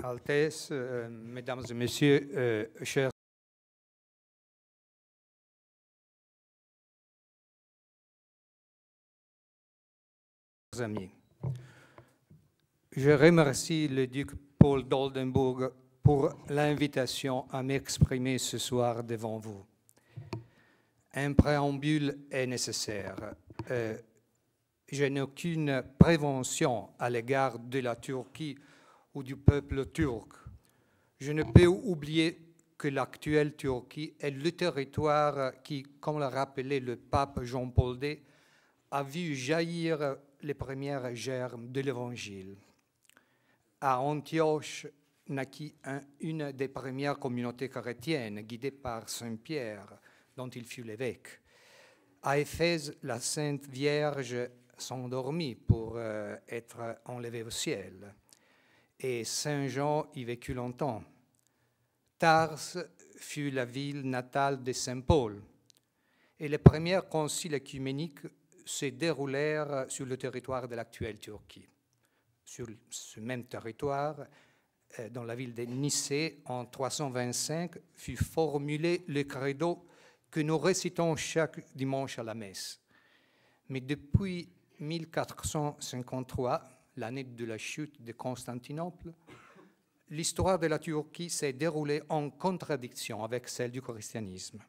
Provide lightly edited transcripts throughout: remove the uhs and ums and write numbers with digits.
Altesse, Mesdames et Messieurs, chers amis, je remercie le duc Paul d'Oldenburg pour l'invitation à m'exprimer ce soir devant vous. Un préambule est nécessaire. Je n'ai aucune prévention à l'égard de la Turquie ou du peuple turc. Je ne peux oublier que l'actuelle Turquie est le territoire qui, comme l'a rappelé le pape Jean-Paul II, a vu jaillir les premières germes de l'Évangile. À Antioche naquit une des premières communautés chrétiennes, guidée par Saint Pierre, dont il fut l'évêque. À Éphèse, la Sainte Vierge s'endormit pour être enlevée au ciel. Et Saint Jean y vécut longtemps. Tars fut la ville natale de Saint Paul. Et les premiers conciles œcuméniques se déroulèrent sur le territoire de l'actuelle Turquie. Sur ce même territoire, dans la ville de Nicée, en 325, fut formulé le credo que nous récitons chaque dimanche à la messe. Mais depuis 1453, l'année de la chute de Constantinople, l'histoire de la Turquie s'est déroulée en contradiction avec celle du christianisme.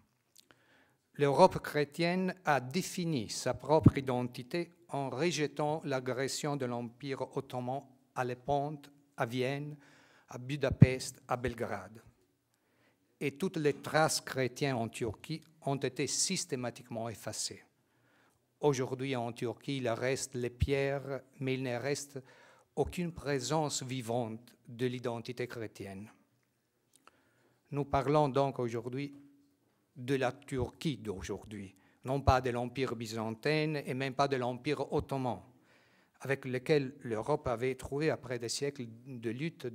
L'Europe chrétienne a défini sa propre identité en rejetant l'agression de l'Empire ottoman à Lépante, à Vienne, à Budapest, à Belgrade. Et toutes les traces chrétiennes en Turquie ont été systématiquement effacées. Aujourd'hui, en Turquie, il reste les pierres, mais il ne reste aucune présence vivante de l'identité chrétienne. Nous parlons donc aujourd'hui de la Turquie d'aujourd'hui, non pas de l'Empire byzantin et même pas de l'Empire ottoman, avec lequel l'Europe avait trouvé, après des siècles de lutte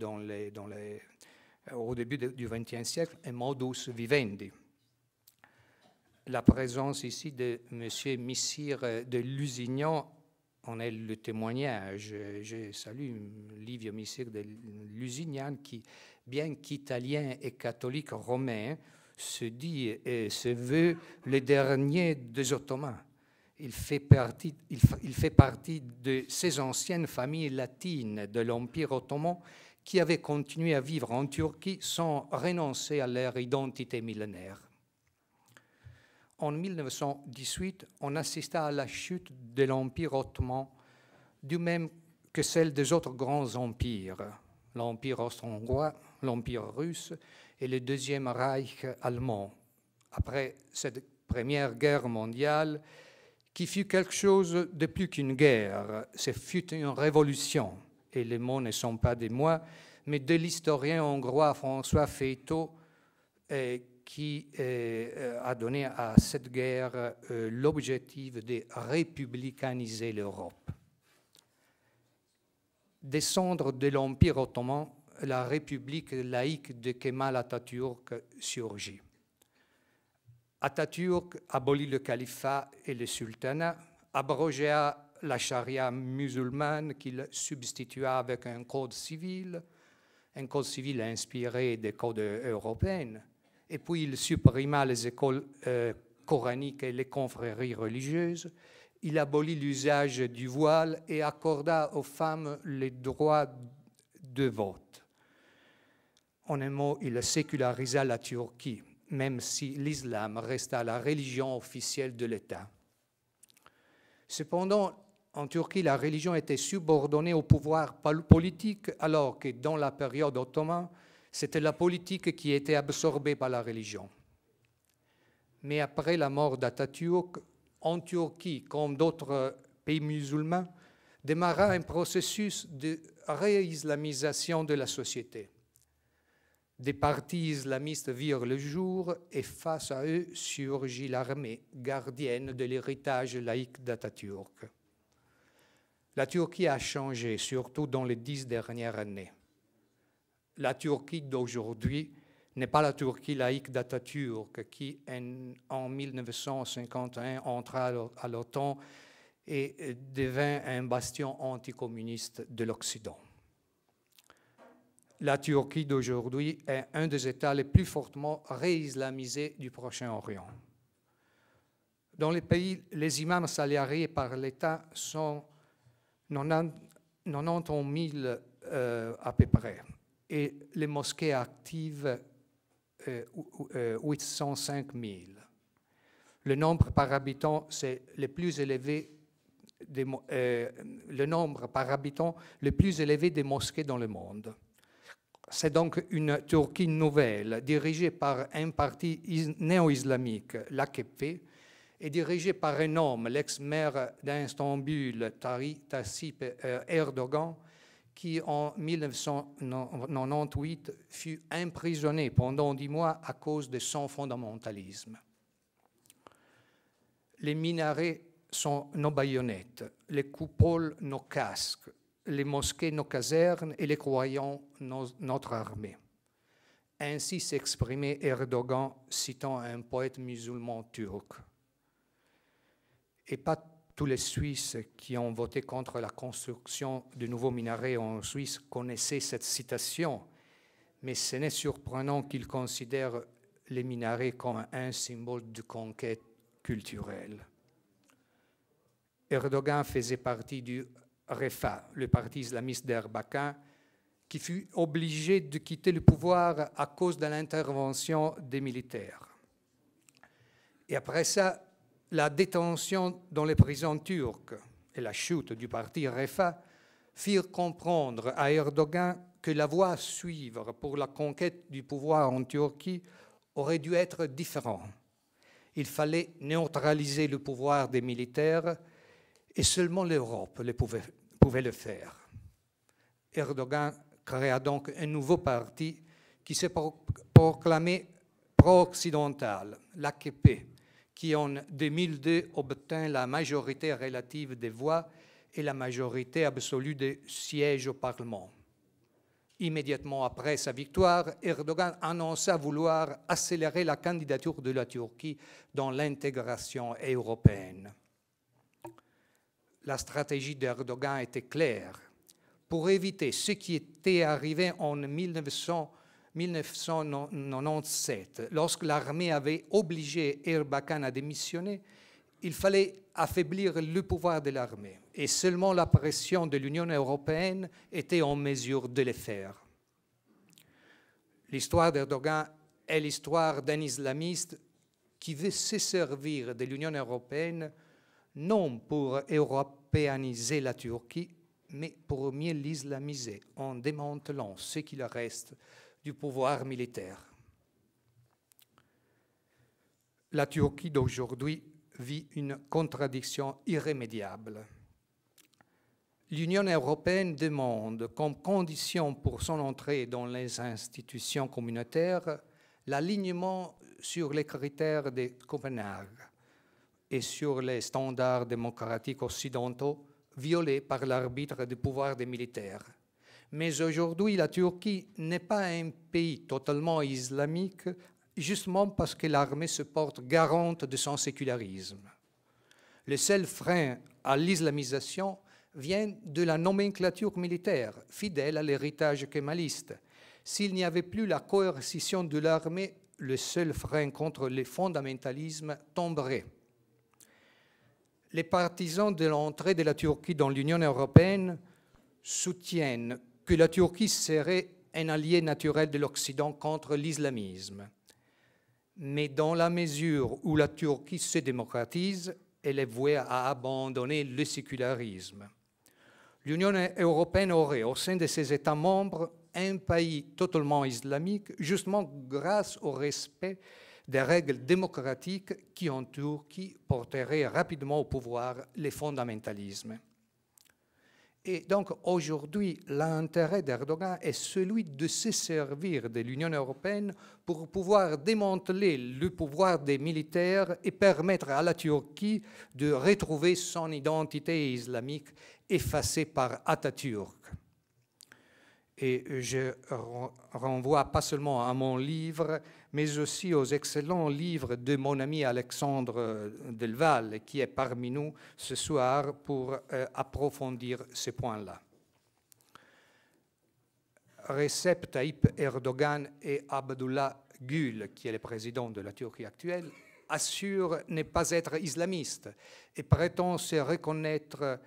au début du XXe siècle, un modus vivendi. La présence ici de M. Missire de Lusignan en est le témoignage. Je salue Livio Missire de Lusignan qui, bien qu'italien et catholique romain, se dit et se veut le dernier des Ottomans. Il fait partie de ces anciennes familles latines de l'Empire ottoman qui avaient continué à vivre en Turquie sans renoncer à leur identité millénaire. En 1918, on assista à la chute de l'Empire ottoman, du même que celle des autres grands empires, l'Empire austro-hongrois, l'Empire russe et le Deuxième Reich allemand, après cette Première Guerre mondiale, qui fut quelque chose de plus qu'une guerre. Ce fut une révolution, et les mots ne sont pas de moi, mais de l'historien hongrois François Feytaud, qui a donné à cette guerre l'objectif de républicaniser l'Europe. Descendre de l'Empire ottoman, la République laïque de Kemal Atatürk surgit. Atatürk abolit le califat et le sultanat, abrogea la charia musulmane qu'il substitua avec un code civil inspiré des codes européens, et puis il supprima les écoles coraniques et les confréries religieuses. Il abolit l'usage du voile et accorda aux femmes le droit de vote. En un mot, il sécularisa la Turquie, même si l'islam resta la religion officielle de l'État. Cependant, en Turquie, la religion était subordonnée au pouvoir politique, alors que dans la période ottomane, c'était la politique qui était absorbée par la religion. Mais après la mort d'Atatürk, en Turquie, comme d'autres pays musulmans, démarra un processus de réislamisation de la société. Des partis islamistes virent le jour et face à eux surgit l'armée gardienne de l'héritage laïque d'Atatürk. La Turquie a changé, surtout dans les 10 dernières années. La Turquie d'aujourd'hui n'est pas la Turquie laïque d'Atatürk qui, en 1951, entra à l'OTAN et devint un bastion anticommuniste de l'Occident. la Turquie d'aujourd'hui est un des États les plus fortement réislamisés du Proche-Orient. Dans les pays, les imams salariés par l'État sont 91 000 à peu près, et les mosquées actives 805 000. Le nombre par habitant, c'est le nombre par habitant le plus élevé des mosquées dans le monde. C'est donc une Turquie nouvelle, dirigée par un parti néo-islamique, l'AKP, et dirigée par un homme, l'ex-maire d'Istanbul, Tayyip Erdogan, qui en 1998 fut emprisonné pendant 10 mois à cause de son fondamentalisme. Les minarets sont nos baïonnettes, les coupoles nos casques, les mosquées nos casernes et les croyants notre armée. Ainsi s'exprimait Erdogan, citant un poète musulman turc. Et pas tous les Suisses qui ont voté contre la construction de nouveaux minarets en Suisse connaissaient cette citation, mais ce n'est surprenant qu'ils considèrent les minarets comme un symbole de conquête culturelle. Erdogan faisait partie du Refah, le parti islamiste d'Erbakan, qui fut obligé de quitter le pouvoir à cause de l'intervention des militaires. Et après ça, la détention dans les prisons turques et la chute du parti Refah firent comprendre à Erdogan que la voie à suivre pour la conquête du pouvoir en Turquie aurait dû être différente. Il fallait neutraliser le pouvoir des militaires et seulement l'Europe pouvait le faire. Erdogan créa donc un nouveau parti qui s'est proclamé pro-occidental, l'AKP, qui en 2002 obtint la majorité relative des voix et la majorité absolue des sièges au Parlement. Immédiatement après sa victoire, Erdogan annonça vouloir accélérer la candidature de la Turquie dans l'intégration européenne. La stratégie d'Erdogan était claire. Pour éviter ce qui était arrivé en 1997, lorsque l'armée avait obligé Erbakan à démissionner, il fallait affaiblir le pouvoir de l'armée. Et seulement la pression de l'Union européenne était en mesure de le faire. L'histoire d'Erdogan est l'histoire d'un islamiste qui veut se servir de l'Union européenne non pour européaniser la Turquie, mais pour mieux l'islamiser en démantelant ce qu'il reste du pouvoir militaire. La Turquie d'aujourd'hui vit une contradiction irrémédiable. L'Union européenne demande comme condition pour son entrée dans les institutions communautaires l'alignement sur les critères de Copenhague et sur les standards démocratiques occidentaux violés par l'arbitre du pouvoir des militaires. Mais aujourd'hui, la Turquie n'est pas un pays totalement islamique, justement parce que l'armée se porte garante de son sécularisme. Le seul frein à l'islamisation vient de la nomenclature militaire, fidèle à l'héritage kémaliste. S'il n'y avait plus la coercition de l'armée, le seul frein contre le fondamentalisme tomberait. Les partisans de l'entrée de la Turquie dans l'Union européenne soutiennent que la Turquie serait un allié naturel de l'Occident contre l'islamisme. Mais dans la mesure où la Turquie se démocratise, elle est vouée à abandonner le sécularisme. L'Union européenne aurait, au sein de ses États membres, un pays totalement islamique, justement grâce au respect des règles démocratiques qui, en Turquie, porteraient rapidement au pouvoir les fondamentalismes. Et donc, aujourd'hui, l'intérêt d'Erdogan est celui de se servir de l'Union européenne pour pouvoir démanteler le pouvoir des militaires et permettre à la Turquie de retrouver son identité islamique effacée par Atatürk. Et je renvoie pas seulement à mon livre, mais aussi aux excellents livres de mon ami Alexandre Delval, qui est parmi nous ce soir pour approfondir ces points-là. Recep Tayyip Erdogan et Abdullah Gül, qui est le président de la Turquie actuelle, assurent ne pas être islamistes et prétendent se reconnaître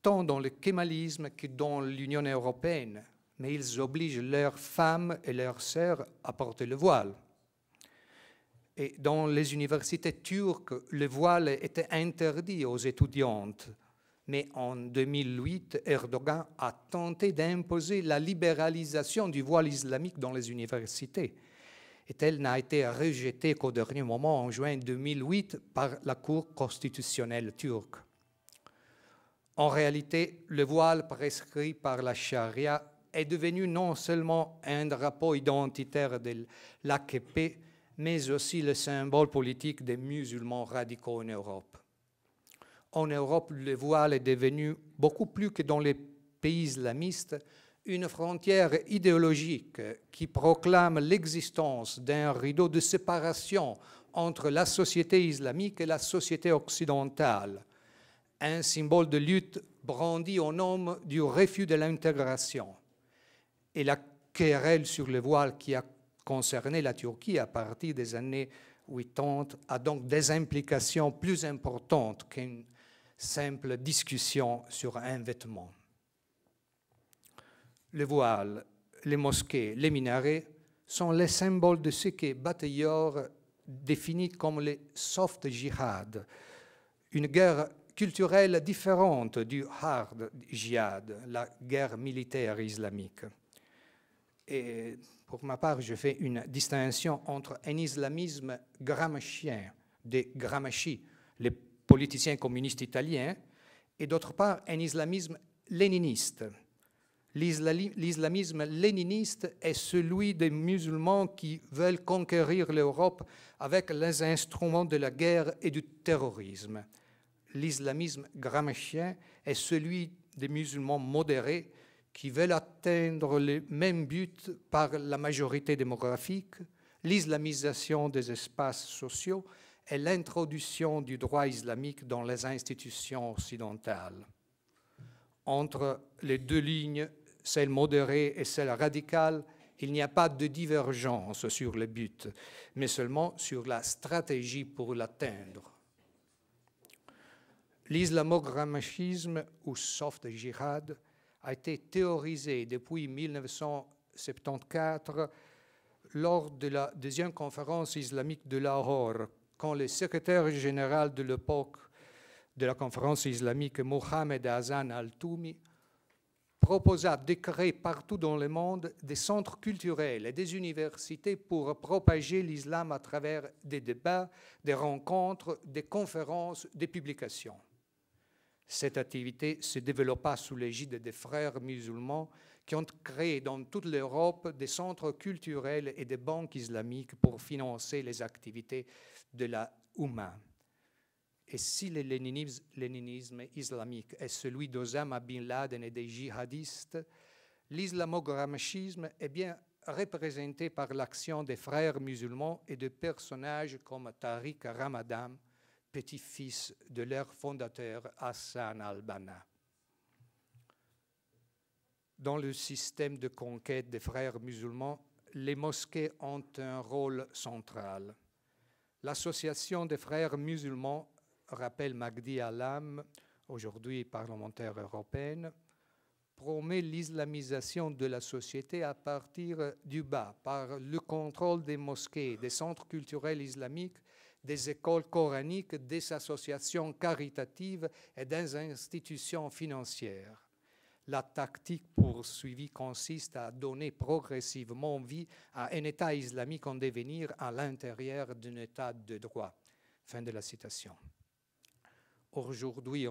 tant dans le kémalisme que dans l'Union européenne, mais ils obligent leurs femmes et leurs sœurs à porter le voile. Et dans les universités turques, le voile était interdit aux étudiantes. Mais en 2008, Erdogan a tenté d'imposer la libéralisation du voile islamique dans les universités. Et elle n'a été rejetée qu'au dernier moment, en juin 2008, par la Cour constitutionnelle turque. En réalité, le voile prescrit par la charia est devenu non seulement un drapeau identitaire de l'AKP, mais aussi le symbole politique des musulmans radicaux en Europe. En Europe, le voile est devenu, beaucoup plus que dans les pays islamistes, une frontière idéologique qui proclame l'existence d'un rideau de séparation entre la société islamique et la société occidentale, un symbole de lutte brandi au nom du refus de l'intégration. Et la querelle sur le voile qui a concerné la Turquie à partir des années 80 a donc des implications plus importantes qu'une simple discussion sur un vêtement. Le voile, les mosquées, les minarets sont les symboles de ce que Batailleur définit comme le soft jihad, une guerre culturelle différente du hard jihad, la guerre militaire islamique. Et pour ma part, je fais une distinction entre un islamisme gramscien, des Gramsci, les politiciens communistes italiens, et d'autre part un islamisme léniniste. L'islamisme léniniste est celui des musulmans qui veulent conquérir l'Europe avec les instruments de la guerre et du terrorisme. L'islamisme gramscien est celui des musulmans modérés qui veulent atteindre le même but par la majorité démographique, l'islamisation des espaces sociaux et l'introduction du droit islamique dans les institutions occidentales. Entre les deux lignes, celle modérée et celle radicale, il n'y a pas de divergence sur le but, mais seulement sur la stratégie pour l'atteindre. L'islamo-gramscisme ou soft jihad a été théorisé depuis 1974 lors de la deuxième conférence islamique de Lahore, quand le secrétaire général de l'époque de la conférence islamique, Mohamed Hassan Al-Toumi, proposa de créer partout dans le monde des centres culturels et des universités pour propager l'islam à travers des débats, des rencontres, des conférences, des publications. Cette activité se développa sous l'égide des frères musulmans qui ont créé dans toute l'Europe des centres culturels et des banques islamiques pour financer les activités de la Oumma. Et si le léninisme islamique est celui d'Osama Bin Laden et des djihadistes, l'islamo-gramscisme est bien représenté par l'action des frères musulmans et de personnages comme Tariq Ramadan, petit-fils de leur fondateur Hassan al-Banna. Dans le système de conquête des frères musulmans, les mosquées ont un rôle central. L'association des frères musulmans, rappelle Magdi Alam, aujourd'hui parlementaire européenne, promet l'islamisation de la société à partir du bas, par le contrôle des mosquées, des centres culturels islamiques, des écoles coraniques, des associations caritatives et des institutions financières. La tactique poursuivie consiste à donner progressivement vie à un État islamique en devenir à l'intérieur d'un État de droit. Fin de la citation. Aujourd'hui,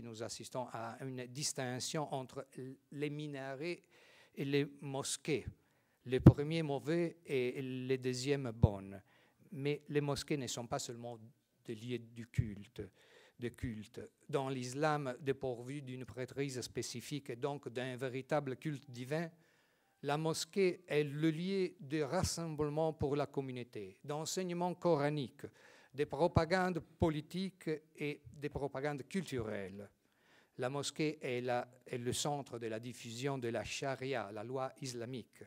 nous assistons à une distinction entre les minarets et les mosquées. Les premiers mauvais et les deuxièmes bonnes. Mais les mosquées ne sont pas seulement des lieux du culte. Dans l'islam dépourvu d'une prêtrise spécifique et donc d'un véritable culte divin, la mosquée est le lieu de rassemblement pour la communauté, d'enseignement coranique, des propagandes politiques et des propagandes culturelles. La mosquée est le centre de la diffusion de la charia, la loi islamique.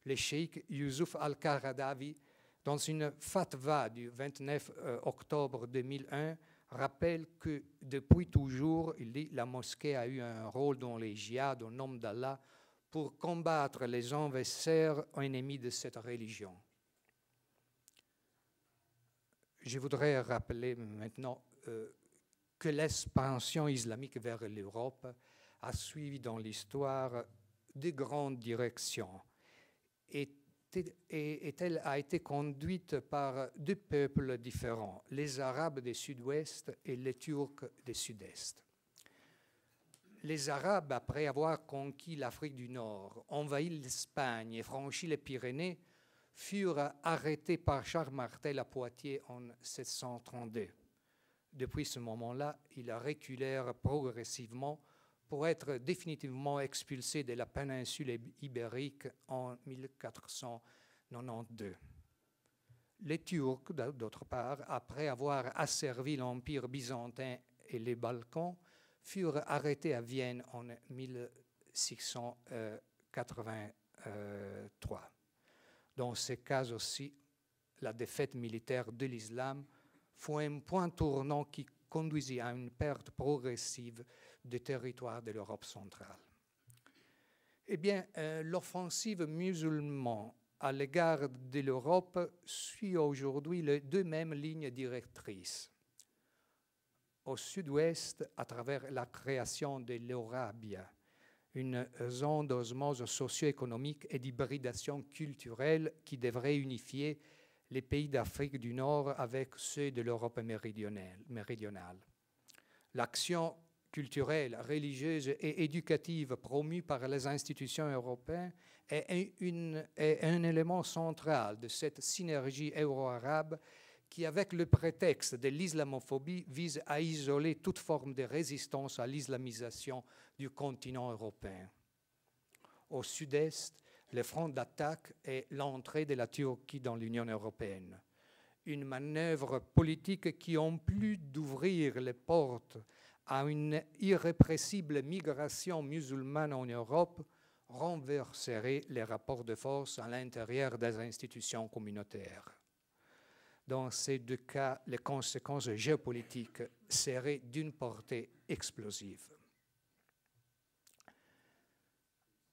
Le cheikh Youssouf Al-Qaradawi, dans une fatwa du 29 octobre 2001, rappelle que depuis toujours, il dit, la mosquée a eu un rôle dans les djihad au nom d'Allah pour combattre les envahisseurs ennemis de cette religion. Je voudrais rappeler maintenant que l'expansion islamique vers l'Europe a suivi dans l'histoire de grandes directions et elle a été conduite par deux peuples différents, les Arabes du Sud-Ouest et les Turcs du Sud-Est. Les Arabes, après avoir conquis l'Afrique du Nord, envahi l'Espagne et franchi les Pyrénées, furent arrêtés par Charles Martel à Poitiers en 1732. Depuis ce moment-là, ils reculèrent progressivement pour être définitivement expulsés de la péninsule ibérique en 1492. Les Turcs, d'autre part, après avoir asservi l'Empire byzantin et les Balkans, furent arrêtés à Vienne en 1683. Dans ces cas aussi, la défaite militaire de l'islam fut un point tournant qui conduisit à une perte progressive des territoires de l'Europe centrale. Eh bien, l'offensive musulmane à l'égard de l'Europe suit aujourd'hui les deux mêmes lignes directrices. Au sud-ouest, à travers la création de l'Eurabia, une zone d'osmose socio-économique et d'hybridation culturelle qui devrait unifier les pays d'Afrique du Nord avec ceux de l'Europe méridionale. L'action culturelle, religieuse et éducative promue par les institutions européennes est un élément central de cette synergie euro-arabe qui, avec le prétexte de l'islamophobie, vise à isoler toute forme de résistance à l'islamisation du continent européen. Au sud-est, le front d'attaque est l'entrée de la Turquie dans l'Union européenne. Une manœuvre politique qui, en plus d'ouvrir les portes à une irrépressible migration musulmane en Europe, renverserait les rapports de force à l'intérieur des institutions communautaires. Dans ces deux cas, les conséquences géopolitiques seraient d'une portée explosive.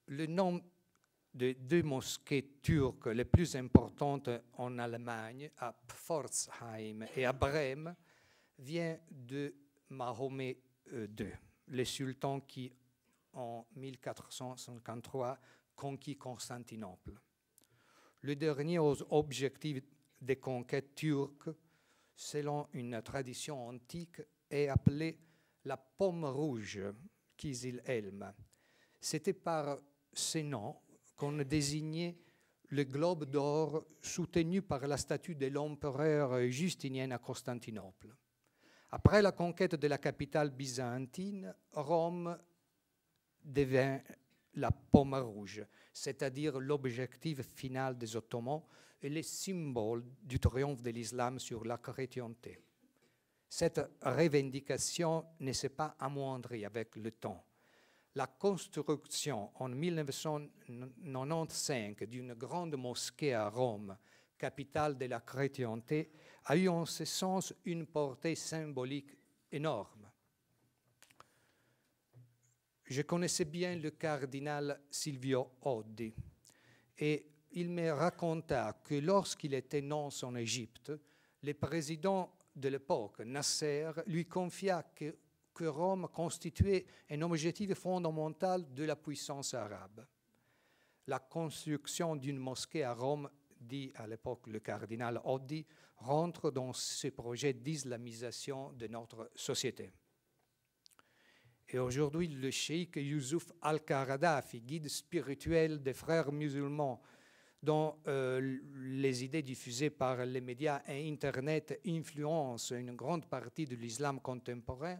Le nom des deux mosquées turques les plus importantes en Allemagne, à Pforzheim et à Brême, vient de Mahomet II, le sultan qui, en 1453, conquit Constantinople. Le dernier objectif des conquêtes turques, selon une tradition antique, est appelé la pomme rouge, Kizil Elm. C'était par ce nom qu'on désignait le globe d'or soutenu par la statue de l'empereur Justinien à Constantinople. Après la conquête de la capitale byzantine, Rome devint la pomme rouge, c'est-à-dire l'objectif final des Ottomans et le symbole du triomphe de l'islam sur la chrétienté. Cette revendication ne s'est pas amoindrie avec le temps. La construction en 1995 d'une grande mosquée à Rome, capitale de la chrétienté, a eu en ce sens une portée symbolique énorme. Je connaissais bien le cardinal Silvio Oddi et il me raconta que lorsqu'il était nonce en Égypte, le président de l'époque, Nasser, lui confia que Rome constituait un objectif fondamental de la puissance arabe. La construction d'une mosquée à Rome, dit à l'époque le cardinal Oddi, rentre dans ce projet d'islamisation de notre société. Et aujourd'hui, le cheikh Youssouf Al-Qaradawi, guide spirituel des frères musulmans, dont les idées diffusées par les médias et Internet influencent une grande partie de l'islam contemporain,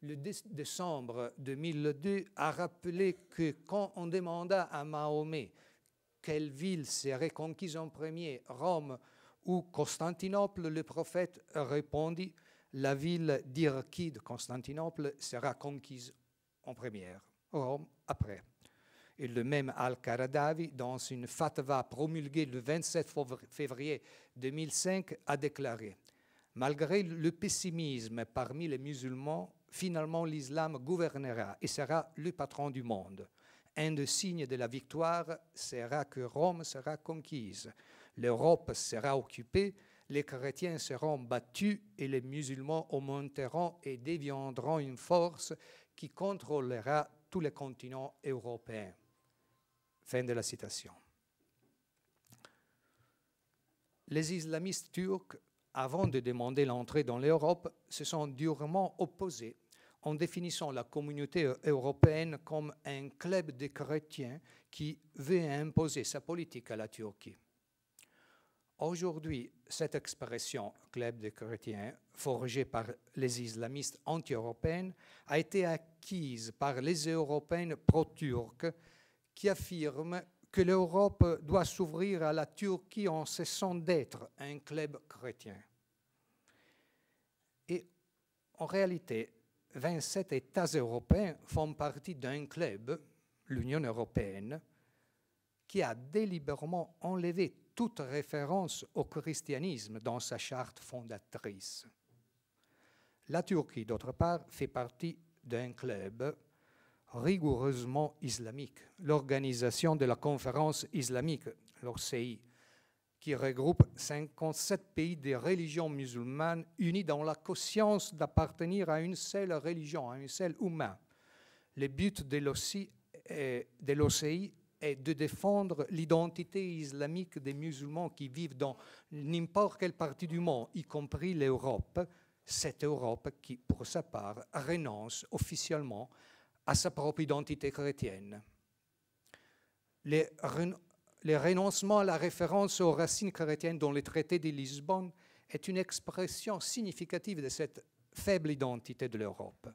le 10 décembre 2002 a rappelé que quand on demanda à Mahomet quelle ville serait conquise en premier, Rome ou Constantinople, le prophète répondit « la ville d'Irki de Constantinople sera conquise en première, Rome après. Et le même Al-Qaradawi, dans une fatwa promulguée le 27 février 2005, a déclaré « Malgré le pessimisme parmi les musulmans, finalement l'islam gouvernera et sera le patron du monde. Un des signes de la victoire sera que Rome sera conquise, l'Europe sera occupée, les chrétiens seront battus et les musulmans augmenteront et deviendront une force qui contrôlera tous les continents européens. » Fin de la citation. Les islamistes turcs, avant de demander l'entrée dans l'Europe, se sont durement opposés en définissant la communauté européenne comme un club de chrétiens qui veut imposer sa politique à la Turquie. Aujourd'hui, cette expression « club de chrétiens » forgée par les islamistes anti-européens a été acquise par les Européens pro-turcs qui affirment que l'Europe doit s'ouvrir à la Turquie en cessant d'être un club chrétien. Et en réalité, 27 États européens font partie d'un club, l'Union européenne, qui a délibérément enlevé toute référence au christianisme dans sa charte fondatrice. La Turquie, d'autre part, fait partie d'un club rigoureusement islamique, l'Organisation de la Conférence islamique, l'OCI, qui regroupe 57 pays de religions musulmanes unis dans la conscience d'appartenir à une seule religion, à un seul humain. Le but de l'OCI est de défendre l'identité islamique des musulmans qui vivent dans n'importe quelle partie du monde, y compris l'Europe, cette Europe qui, pour sa part, renonce officiellement à sa propre identité chrétienne. Le renoncement à la référence aux racines chrétiennes dans le traité de Lisbonne est une expression significative de cette faible identité de l'Europe.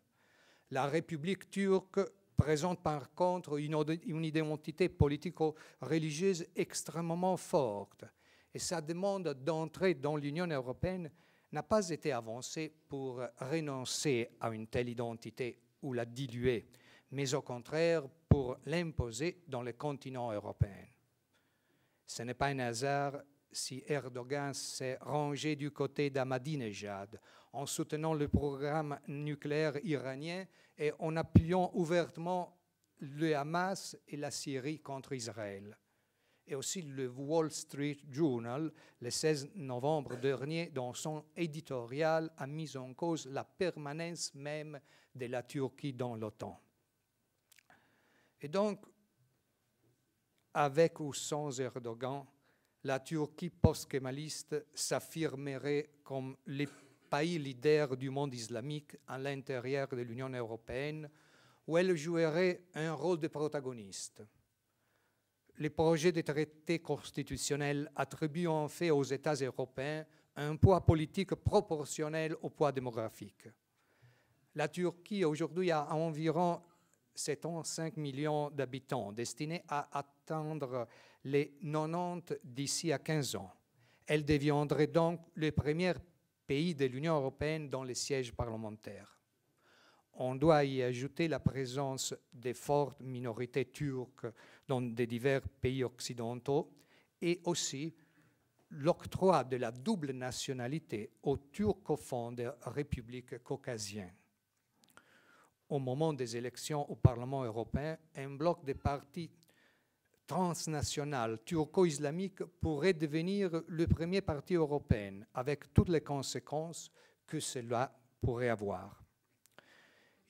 La République turque présente par contre une identité politico-religieuse extrêmement forte et sa demande d'entrée dans l'Union européenne n'a pas été avancée pour renoncer à une telle identité ou la diluer, mais au contraire pour l'imposer dans le continent européen. Ce n'est pas un hasard si Erdogan s'est rangé du côté d'Ahmadinejad en soutenant le programme nucléaire iranien et en appuyant ouvertement le Hamas et la Syrie contre Israël. Et aussi le Wall Street Journal, le 16 novembre dernier, dans son éditorial, a mis en cause la permanence même de la Turquie dans l'OTAN. Et donc, avec ou sans Erdogan, la Turquie post-kémaliste s'affirmerait comme le pays leader du monde islamique à l'intérieur de l'Union européenne, où elle jouerait un rôle de protagoniste. Les projets de traité constitutionnel attribuent en fait aux États européens un poids politique proportionnel au poids démographique. La Turquie aujourd'hui a environ 75 millions d'habitants, destinés à atteindre les 90 d'ici à 15 ans. Elle deviendrait donc le premier pays de l'Union européenne dans les sièges parlementaires. On doit y ajouter la présence des fortes minorités turques dans de divers pays occidentaux et aussi l'octroi de la double nationalité aux turcophones des républiques caucasiennes. Au moment des élections au Parlement européen, un bloc de partis transnational turco-islamique pourrait devenir le premier parti européen, avec toutes les conséquences que cela pourrait avoir.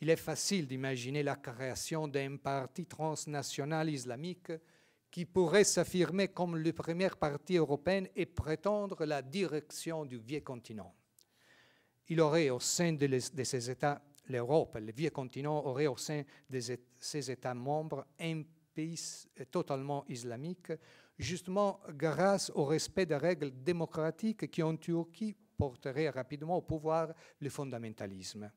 Il est facile d'imaginer la création d'un parti transnational islamique qui pourrait s'affirmer comme le premier parti européen et prétendre la direction du vieux continent. Il aurait au sein de ces États, l'Europe, le vieux continent aurait au sein de ses États membres un pays totalement islamique, justement grâce au respect des règles démocratiques qui en Turquie porteraient rapidement au pouvoir le fondamentalisme.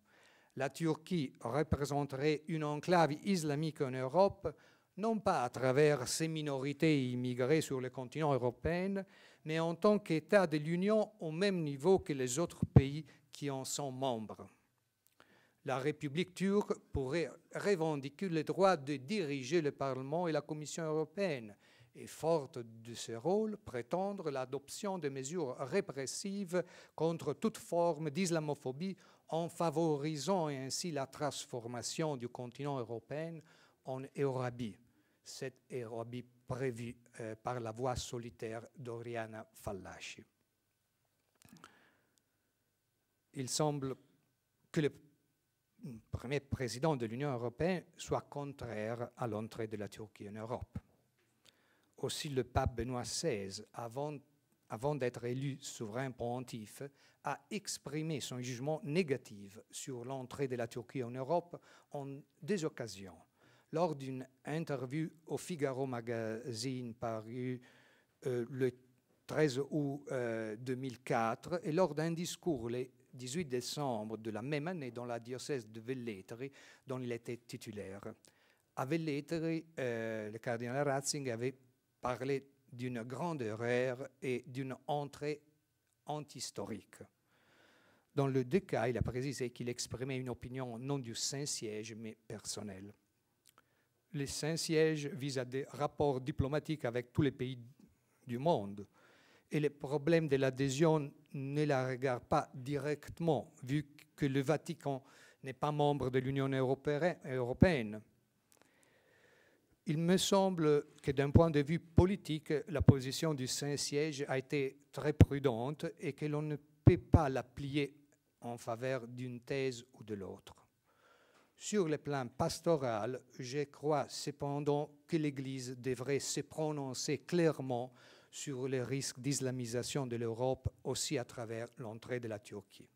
La Turquie représenterait une enclave islamique en Europe, non pas à travers ses minorités immigrées sur le continent européen, mais en tant qu'État de l'Union au même niveau que les autres pays qui en sont membres. La République turque pourrait revendiquer le droit de diriger le Parlement et la Commission européenne et, forte de ce rôle, prétendre l'adoption de mesures répressives contre toute forme d'islamophobie en favorisant ainsi la transformation du continent européen en Eurabie, cette Eurabie prévue par la voie solitaire d'Oriana Fallaci. Il semble que le premier président de l'Union européenne soit contraire à l'entrée de la Turquie en Europe. Aussi, le pape Benoît XVI, avant d'être élu souverain pontife, a exprimé son jugement négatif sur l'entrée de la Turquie en Europe en deux occasions. Lors d'une interview au Figaro Magazine paru le 13 août 2004 et lors d'un discours le 18 décembre de la même année dans la diocèse de Velletri, dont il était titulaire. À Velletri, le cardinal Ratzinger avait parlé d'une grande erreur et d'une entrée antihistorique. Dans le deux cas, il a précisé qu'il exprimait une opinion non du Saint-Siège, mais personnelle. Le Saint-Siège vise à des rapports diplomatiques avec tous les pays du monde. Et le problème de l'adhésion ne la regarde pas directement, vu que le Vatican n'est pas membre de l'Union européenne. Il me semble que d'un point de vue politique, la position du Saint-Siège a été très prudente et que l'on ne peut pas la plier en faveur d'une thèse ou de l'autre. Sur le plan pastoral, je crois cependant que l'Église devrait se prononcer clairement sur les risques d'islamisation de l'Europe aussi à travers l'entrée de la Turquie.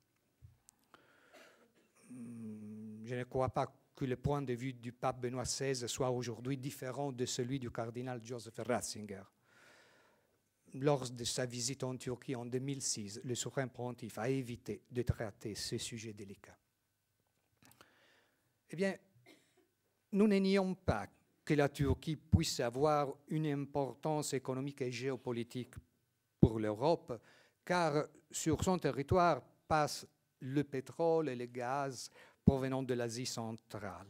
Je ne crois pas que le point de vue du pape Benoît XVI soit aujourd'hui différent de celui du cardinal Joseph Ratzinger. Lors de sa visite en Turquie en 2006, le souverain pontife a évité de traiter ce sujet délicat. Eh bien, nous ne nions pas que la Turquie puisse avoir une importance économique et géopolitique pour l'Europe, car sur son territoire passent le pétrole et le gaz provenant de l'Asie centrale.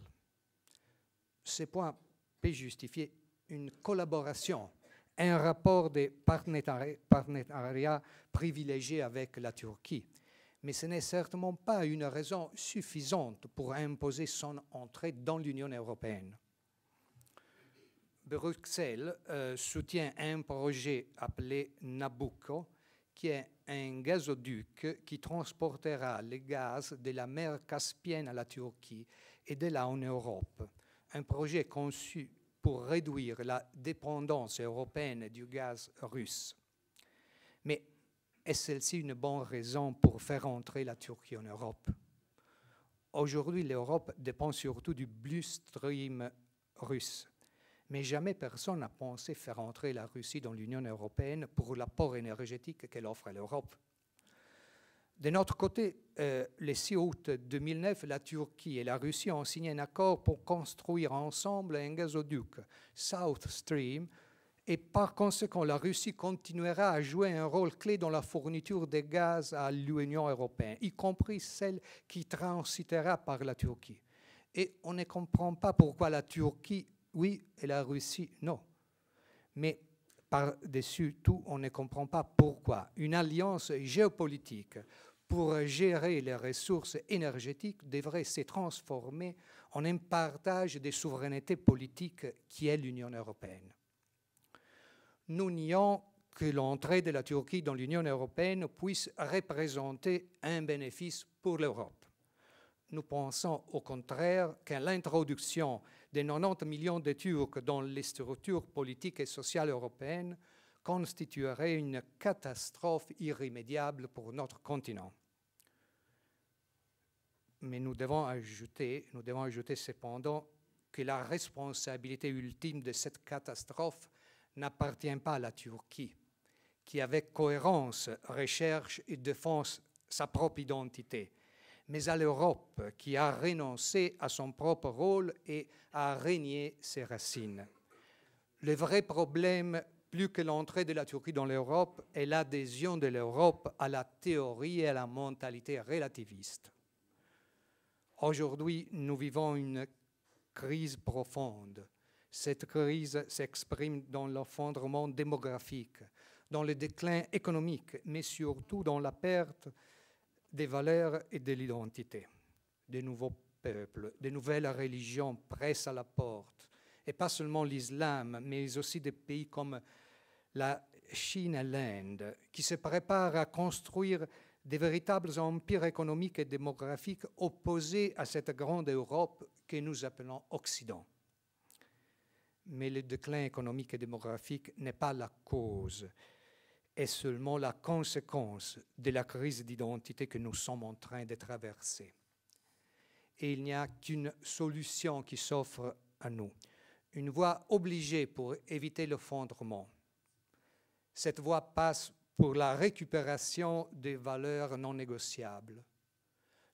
Ce point peut justifier une collaboration, un rapport de partenariat privilégié avec la Turquie. Mais ce n'est certainement pas une raison suffisante pour imposer son entrée dans l'Union européenne. Bruxelles soutient un projet appelé Nabucco, qui est un gazoduc qui transportera le gaz de la mer Caspienne à la Turquie et de là en Europe. Un projet conçu pour réduire la dépendance européenne du gaz russe. Mais est celle-ci une bonne raison pour faire entrer la Turquie en Europe? Aujourd'hui, l'Europe dépend surtout du Blue Stream russe. Mais jamais personne n'a pensé faire entrer la Russie dans l'Union européenne pour l'apport énergétique qu'elle offre à l'Europe. De notre côté, le 6 août 2009, la Turquie et la Russie ont signé un accord pour construire ensemble un gazoduc, South Stream, et par conséquent, la Russie continuera à jouer un rôle clé dans la fourniture de gaz à l'Union européenne, y compris celle qui transitera par la Turquie. Et on ne comprend pas pourquoi la Turquie, oui, et la Russie, non. Mais par-dessus tout, on ne comprend pas pourquoi une alliance géopolitique pour gérer les ressources énergétiques devrait se transformer en un partage des souverainetés politiques qui est l'Union européenne. Nous nions que l'entrée de la Turquie dans l'Union européenne puisse représenter un bénéfice pour l'Europe. Nous pensons au contraire que l'introduction de 90 millions de Turcs dans les structures politiques et sociales européennes constituerait une catastrophe irrémédiable pour notre continent. Mais nous devons ajouter cependant que la responsabilité ultime de cette catastrophe n'appartient pas à la Turquie, qui avec cohérence recherche et défend sa propre identité, mais à l'Europe qui a renoncé à son propre rôle et a renié ses racines. Le vrai problème plus que l'entrée de la Turquie dans l'Europe est l'adhésion de l'Europe à la théorie et à la mentalité relativiste. Aujourd'hui, nous vivons une crise profonde. Cette crise s'exprime dans l'effondrement démographique, dans le déclin économique, mais surtout dans la perte des valeurs et de l'identité. De nouveaux peuples, de nouvelles religions pressent à la porte, et pas seulement l'islam, mais aussi des pays comme la Chine et l'Inde, qui se préparent à construire des véritables empires économiques et démographiques opposés à cette grande Europe que nous appelons Occident. Mais le déclin économique et démographique n'est pas la cause, est seulement la conséquence de la crise d'identité que nous sommes en train de traverser. Et il n'y a qu'une solution qui s'offre à nous, une voie obligée pour éviter l'effondrement. Cette voie passe pour la récupération des valeurs non négociables,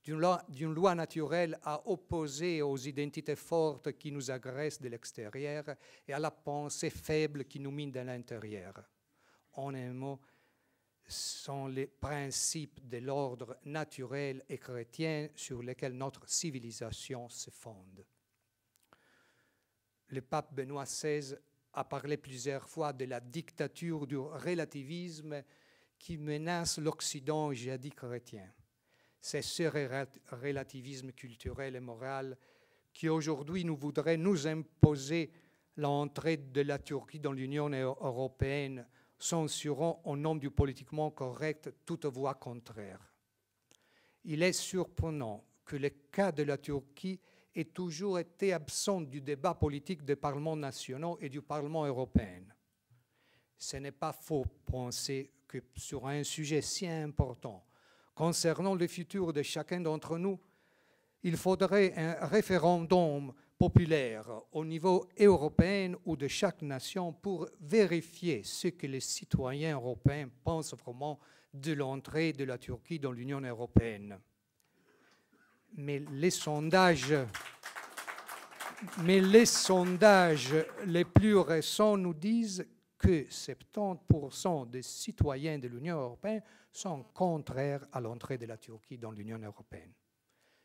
d'une loi naturelle à opposer aux identités fortes qui nous agressent de l'extérieur et à la pensée faible qui nous mine de l'intérieur. En un mot, sont les principes de l'ordre naturel et chrétien sur lesquels notre civilisation se fonde. Le pape Benoît XVI a parlé plusieurs fois de la dictature du relativisme qui menace l'Occident jadis chrétien. C'est ce relativisme culturel et moral qui aujourd'hui nous voudrait nous imposer l'entrée de la Turquie dans l'Union européenne, censurant au nom du politiquement correct toute voix contraire. Il est surprenant que le cas de la Turquie ait toujours été absent du débat politique des parlements nationaux et du Parlement européen. Ce n'est pas faux penser que sur un sujet si important, concernant le futur de chacun d'entre nous, il faudrait un référendum populaire au niveau européen ou de chaque nation pour vérifier ce que les citoyens européens pensent vraiment de l'entrée de la Turquie dans l'Union européenne. Mais les sondages les plus récents nous disent que 70% des citoyens de l'Union européenne sont contraires à l'entrée de la Turquie dans l'Union européenne.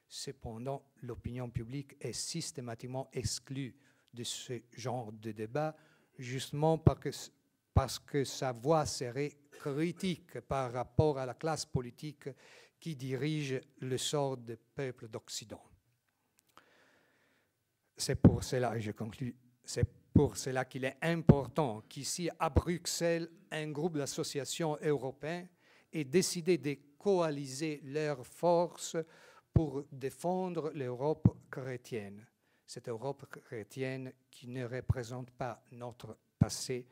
Cependant, l'opinion publique est systématiquement exclue de ce genre de débat, justement parce que sa voix serait critique par rapport à la classe politique qui dirige le sort des peuples d'Occident. C'est pour cela, et je conclus, c'est pour cela qu'il est important qu'ici, à Bruxelles, un groupe d'associations européens ait décidé de coaliser leurs forces pour défendre l'Europe chrétienne. Cette Europe chrétienne qui ne représente pas notre passé,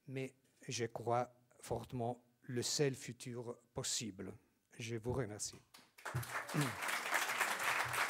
mais je crois fortement le seul futur possible. Je vous remercie.